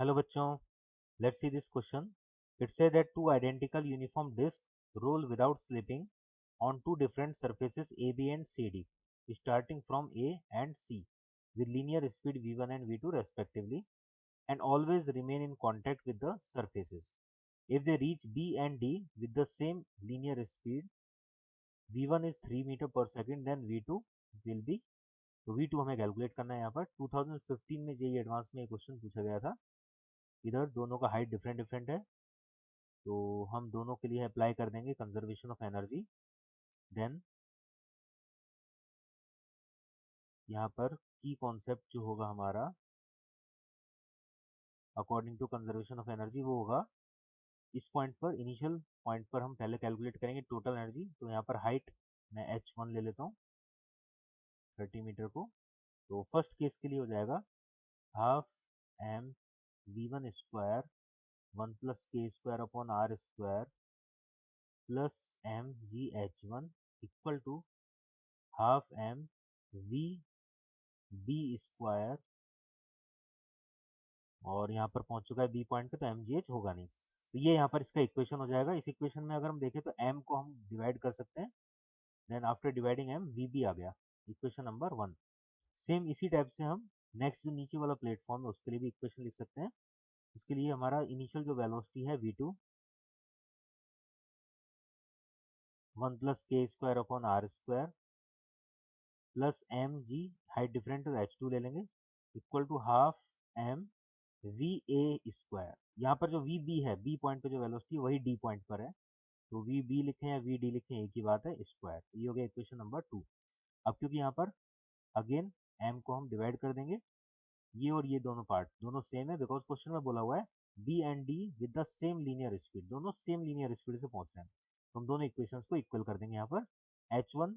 Hello बच्चों, let's see this question. It says that two identical uniform disks roll without slipping on two different surfaces AB and CD, starting from A and C with linear speed V1 and V2 respectively, and always remain in contact with the surfaces. If they reach B and D with the same linear speed, V1 is 3 metre पर second, then V2 will be. तो V2 हमें calculate करना है. यहाँ पर 2015 में JEE advance में एक क्वेश्चन पूछा गया था. इधर दोनों का हाइट डिफरेंट डिफरेंट है, तो हम दोनों के लिए अप्लाई कर देंगे कंजर्वेशन ऑफ एनर्जी. देन यहाँ पर की कॉन्सेप्ट जो होगा हमारा according to conservation of energy वो होगा इस पॉइंट पर, इनिशियल पॉइंट पर हम पहले कैलकुलेट करेंगे टोटल एनर्जी. तो यहाँ पर हाइट मैं h1 ले लेता हूँ 30 मीटर को. तो फर्स्ट केस के लिए हो जाएगा half M v1 square 1 plus K square upon R square plus M G h1 equal to half M V B square, और यहाँ पर पहुंच चुका है बी पॉइंट पे, तो एम जी एच होगा नहीं. तो ये यहाँ पर इसका इक्वेशन हो जाएगा. इस इक्वेशन में अगर हम देखें तो एम को हम डिवाइड कर सकते हैं. Then after dividing M V B आ गया, इक्वेशन नंबर 1. सेम इसी टाइप से हम नेक्स्ट जो नीचे वाला प्लेटफॉर्म है उसके लिए भी इक्वेशन लिख सकते हैं. इसके लिए हमारा इनिशियल जो वेलोसिटी है v2 1 plus K square upon R square plus M G, height different तो h2 ले लेंगे, equal to half M V A square. यहाँ पर जो वी बी है, बी पॉइंट पे जो वेलोसिटी वही डी पॉइंट पर है, तो वी बी लिखें या वी डी लिखें एक ही बात है, स्क्वायर. तो ये हो गया इक्वेशन नंबर 2. अब क्योंकि यहाँ पर अगेन एम को हम डिवाइड कर देंगे, ये और ये दोनों पार्ट दोनों सेम है, बिकॉज क्वेश्चन में बोला हुआ है B and D with the same linear speed, दोनों सेम लीनियर स्पीड से पहुंच रहे हैं. तो हम दोनों इक्वेशंस को इक्वल कर देंगे. यहाँ पर h1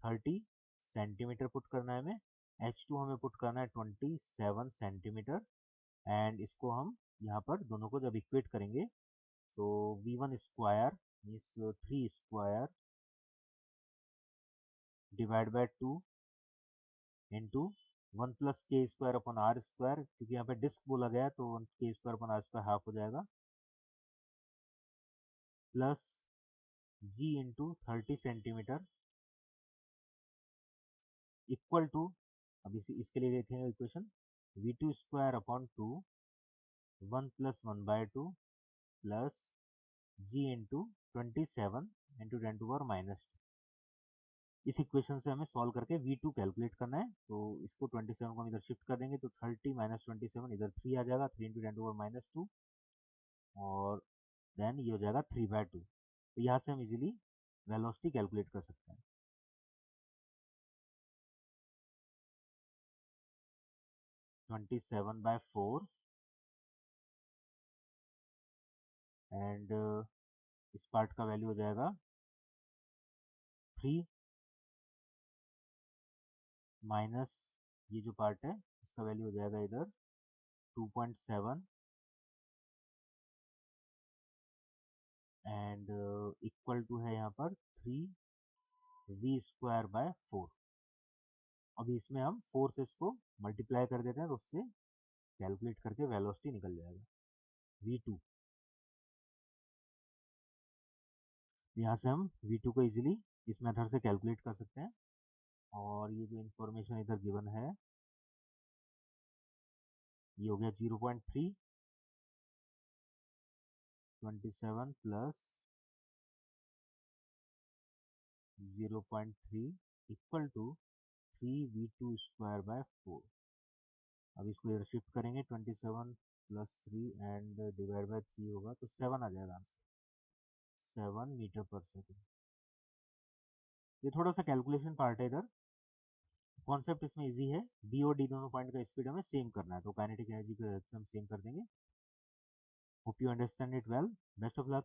30 सेंटीमीटर पुट करना है हमें, h2 हमें पुट करना है 27 सेंटीमीटर. एंड इसको हम यहाँ पर दोनों को जब इक्वेट करेंगे तो v1 square means 3 square divide by 2 into 1 plus K square upon R square, क्योंकि यहाँ पे डिस्क बोला गया है तो 1 K square upon R square half हो जाएगा, plus G into 30 centimetre equal to, अब इसके लिए देखेंगे equation v2 square upon 2 1 plus 1 by 2 plus G into 27 into 10 to power minus 2. इस इक्वेशन से हमें सॉल्व करके v2 कैलकुलेट करना है. तो इसको 27 को हम इधर शिफ्ट कर देंगे तो 30 माइनस 27 इधर 3 आ जाएगा, 3 इंटू 10 टू पावर माइनस 2, और देन ये हो जाएगा 3/2. तो यहाँ से हम इजीली वेलोसिटी कैलकुलेट कर सकते हैं. 27/4 एंड इस पार्ट का वैल्यू हो जाएगा 3 माइनस ये जो पार्ट है इसका वैल्यू हो जाएगा इधर 2.7 एंड इक्वल टू है यहाँ पर 3v स्क्वायर बाय 4. अभी इसमें हम 4 से इसको मल्टीप्लाई कर देते हैं तो उससे कैलकुलेट करके वेलोसिटी निकल जाएगा v2. यहाँ से हम v2 को इजीली इस मेथड से कैलकुलेट कर सकते हैं. और ये जो इंफॉर्मेशन इधर गिवन है ये हो गया 0.3 27 plus 0.3 equal to 3v2 square by 4. अब इसको इधर शिफ्ट करेंगे 27 प्लस 3 एंड डिवाइड बाय 3 होगा तो 7 आ जाएगा आंसर, 7 मीटर पर सेकेंड. ये थोड़ा सा कैलकुलेशन पार्ट है इधर, कॉन्सेप्ट इसमें इजी है. बी और डी दोनों पॉइंट का स्पीड हमें सेम करना है, तो काइनेटिक एनर्जी को हम सेम कर देंगे. Hope you understand it well. Best of luck.